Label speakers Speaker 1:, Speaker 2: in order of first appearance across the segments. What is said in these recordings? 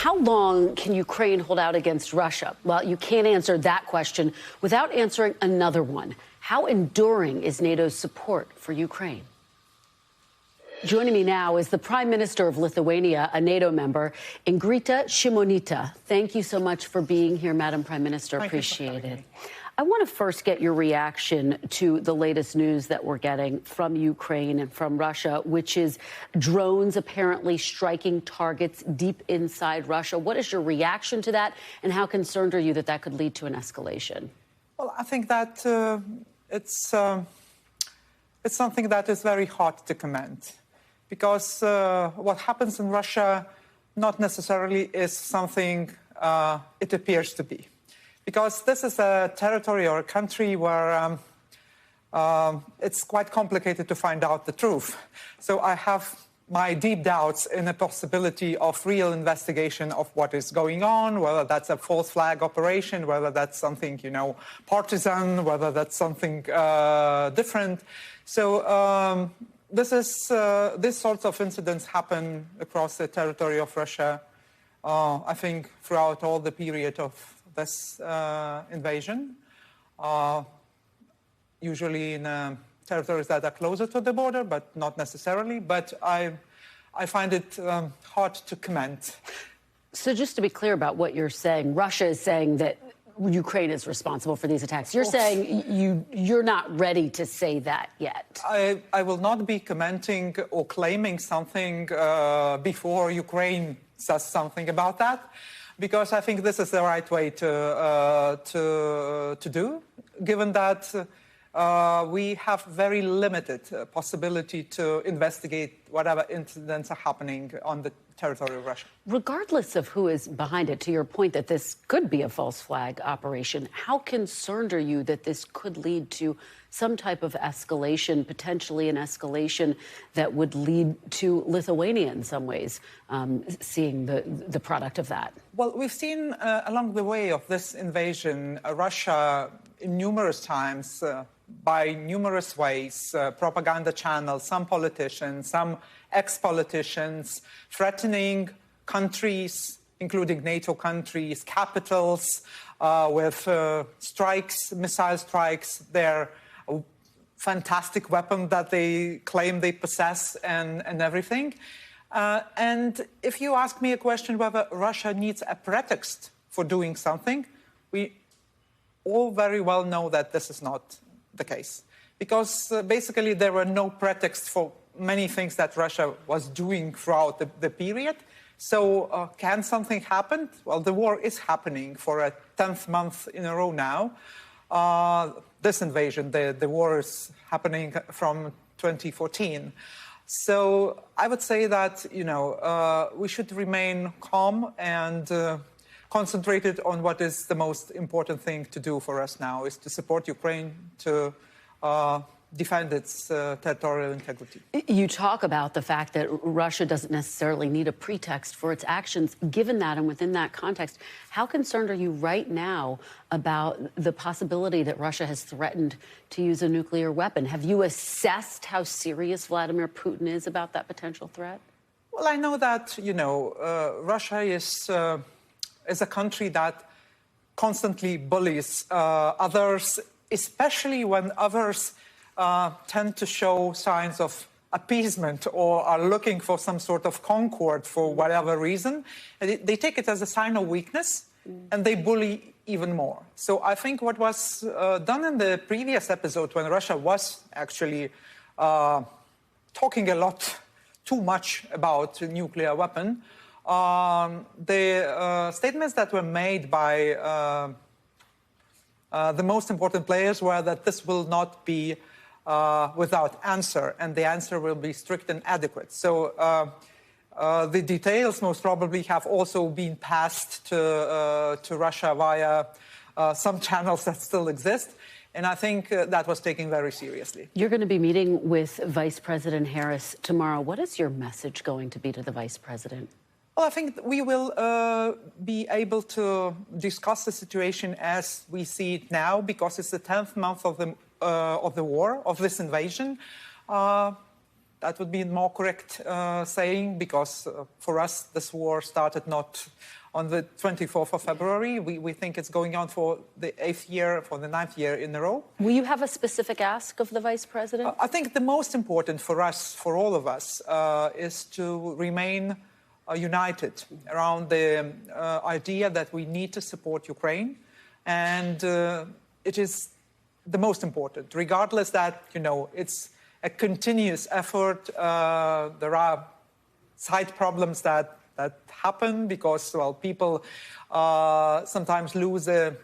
Speaker 1: How long can Ukraine hold out against Russia? Well, you can't answer that question without answering another one. How enduring is NATO's support for Ukraine? Joining me now is the Prime Minister of Lithuania, a NATO member, Ingrida Simonyte. Thank you so much for being here, Madam Prime Minister. Appreciate it. I want to first get your reaction to the latest news that we're getting from Ukraine and from Russia, which is drones apparently striking targets deep inside Russia. What is your reaction to that, and how concerned are you that that could lead to an escalation?
Speaker 2: Well, I think that it's something that is very hard to comment, because what happens in Russia not necessarily is something it appears to be. Because this is a territory or a country where it's quite complicated to find out the truth. So I have my deep doubts in the possibility of real investigation of what is going on, whether that's a false flag operation, whether that's something, partisan, whether that's something different. So these sorts of incidents happen across the territory of Russia, I think, throughout all the period of this invasion, usually in territories that are closer to the border, but not necessarily. But I find it hard to comment.
Speaker 1: So just to be clear about what you're saying, Russia is saying that Ukraine is responsible for these attacks. You're saying you're not ready to say that yet.
Speaker 2: I will not be commenting or claiming something before Ukraine says something about that, because I think this is the right way to do, given that we have very limited possibility to investigate whatever incidents are happening on the territory of Russia.
Speaker 1: Regardless of who is behind it, to your point that this could be a false flag operation, how concerned are you that this could lead to some type of escalation, potentially an escalation that would lead to Lithuania in some ways seeing the product of that?
Speaker 2: Well, we've seen along the way of this invasion, Russia in numerous times, by numerous ways, propaganda channels, some politicians, some ex-politicians, threatening countries, including NATO countries, capitals, with strikes, missile strikes, their fantastic weapon that they claim they possess and everything. And if you ask me a question whether Russia needs a pretext for doing something, we all very well know that this is not the case. Because basically there were no pretexts for many things that Russia was doing throughout the period. So can something happen? Well, the war is happening for a 10th month in a row now. This invasion, the war is happening from 2014. So I would say that, we should remain calm and concentrated on what is the most important thing to do for us now, is to support Ukraine to defend its territorial integrity.
Speaker 1: You talk about the fact that Russia doesn't necessarily need a pretext for its actions. Given that and within that context, how concerned are you right now about the possibility that Russia has threatened to use a nuclear weapon? Have you assessed how serious Vladimir Putin is about that potential threat?
Speaker 2: Well, I know that, Russia is a country that constantly bullies others, especially when others tend to show signs of appeasement or are looking for some sort of concord for whatever reason. They take it as a sign of weakness, and they bully even more. So I think what was done in the previous episode, when Russia was actually talking a lot too much about a nuclear weapon, the statements that were made by the most important players were that this will not be without answer, and the answer will be strict and adequate. So the details most probably have also been passed to Russia via some channels that still exist, and I think that was taken very seriously.
Speaker 1: You're going to be meeting with Vice President Harris tomorrow. What is your message going to be to the Vice President?
Speaker 2: Well, I think we will be able to discuss the situation as we see it now, because it's the 10th month of the war, of this invasion. That would be more correct saying, because for us, this war started not on the 24th of February. We think it's going on for the 9th year in a row.
Speaker 1: Will you have a specific ask of the Vice President?
Speaker 2: I think the most important for us, for all of us, is to remain united around the idea that we need to support Ukraine. And it is the most important, regardless that, it's a continuous effort. There are side problems that happen because, well, people sometimes lose the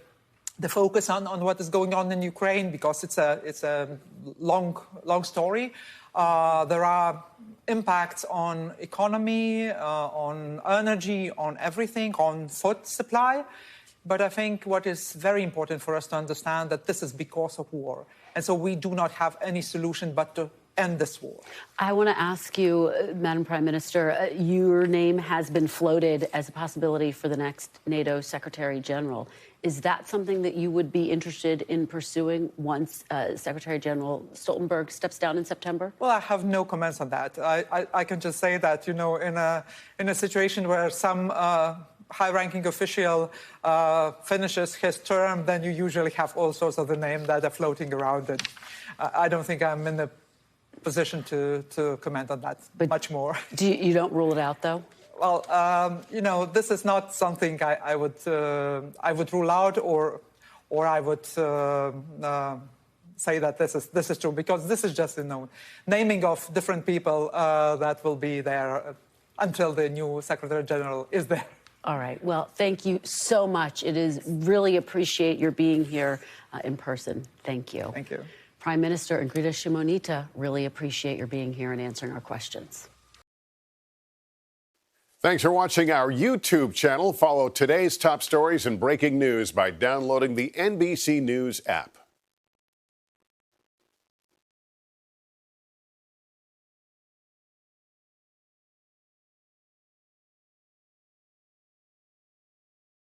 Speaker 2: focus on what is going on in Ukraine because it's a long story. There are impacts on economy, on energy, on everything, on food supply. But I think what is very important for us to understand that this is because of war. And so we do not have any solution but to end this war.
Speaker 1: I want to ask you, Madam Prime Minister, your name has been floated as a possibility for the next NATO Secretary General. Is that something that you would be interested in pursuing once Secretary General Stoltenberg steps down in September?
Speaker 2: Well, I have no comments on that. I can just say that, in a situation where some high-ranking official finishes his term, then you usually have all sorts of the names that are floating around. And I don't think I'm in the position to comment on that much more.
Speaker 1: You don't rule it out, though?
Speaker 2: Well, this is not something I would rule out, or I would say that this is true, because this is just naming of different people that will be there until the new Secretary General is there.
Speaker 1: All right. Well, thank you so much. It is really appreciate your being here in person. Thank you.
Speaker 2: Thank you.
Speaker 1: Prime Minister Ingrida Simonyte, really appreciate your being here and answering our questions.
Speaker 3: Thanks for watching our YouTube channel. Follow today's top stories and breaking news by downloading the NBC News app.